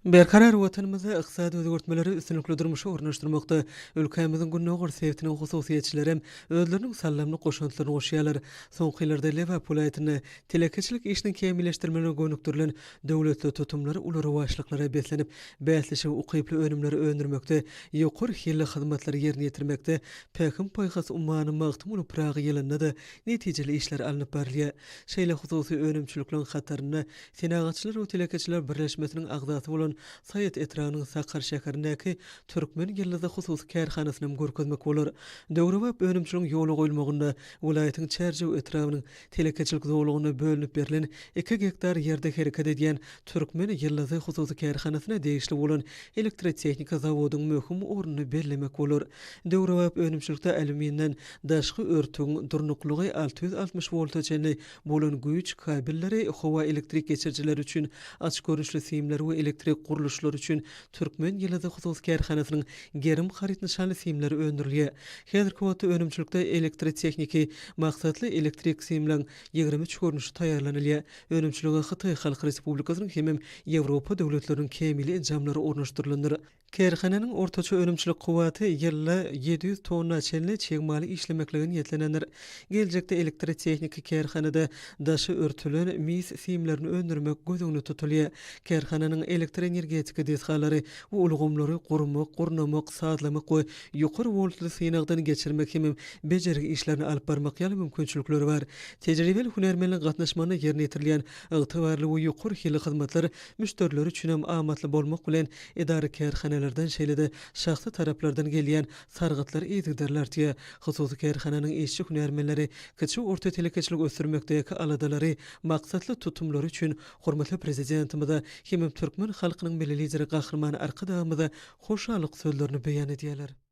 Berkarar watanymyza ykdysady özgörtmeleri üstünlikli durmuşy ornaşdyrmakda ülkemizin günnäger sebitiniň hususiýetçileri hem özleriniň sallamly goşuntlaryny goşýarlar. Soňky ýyllarda Liverpool polaýatyny telekeçilik işini kemilleşdirmeli gönükdirilen döwletli tutumlary ulary başlyklara beslenip, bäsleşip ukyply önümleri öndürmekde, ýokur hille hyzmatlary ýerine ýetirmekde, päkim paýhas ummany magtymyny pragy ýylynda da netijeli işler alınıp barilýar. Şeýle hususy önümçülüklüň hataryny Senagatçylar we Telekeçiler Birleşmesiniň agzasy bolan Saýat Etranyň Sakar şäherindäki Türkmen Ýyldyzy hususy kärhanasyny görkezmek bolar. Döwrewap önümçiligiň ýoly goýulmagynda welaýatyň çärjew etrawynyň telekeçilik zowlugyna bölünip berilen 2 hektar ýerde hereket edýän Türkmen Ýyldyzy hususy kärhanasyna degişli bolan elektrotehnika zawodynyň möhüm ornuny bellemek bolar. Döwrewap önümçilikde alüminiýdan daşky örtüň durnuklugy 660 voltaçly bolan güýç kabelleri howa elektrik geçirjileri üçin açyk görüşli simler we elektrik guruluşlary üçin Türkmen Ýyldyzy hususy kärhanasynyň gerim harit nişanly simleri öndürilýär. Häzirki wagtda önümçilikde elektrotechniki maksatly elektrik simleň 23 görnüşi taýýarlanylýar. Önümçiligi Hytaý Halk Respublikasynyň hem Ýewropa döwletleriniň kemili enjamlary ornaşdyrylandyr. Kärhananyň ortaça önümçilik kuwaty ýylda 700 tonna çenli çegmali işlemekligini ýetlenendir. Geljekde elektrotehnika kärhanada daşy örtülen mis simlerini öndürmek gözüňde tutulýar. Kärhananyň elektr energetika deshalary we ulgamlary gurmak, gurnamak, sazlamak we ýokary voltly synagdan geçirmek hem bejerigi işlerini alyp barmak ýaly mümkinçilikleri bar. Tejribeli hunermenliň gatnaşmagyna ýerine ýetirilýän ygtybarly we ýokary hili hyzmatlar müşteriler üçin hem amatly bolmak bilen edara kärhanalardan şeýle-de şahsy taraplardan gelýän sargatlar eýdigdirler diýe hususy kärhananyň işçi hunermenleri kiçik orta telekeçilik ösdürmekdäki aladalary maksatly tutumlary üçin hormatly prezidentimize hem Türkmen halkynyň milli lideri gahrmany arkadagymyza hoşallyk sözlerini beýan edýärler.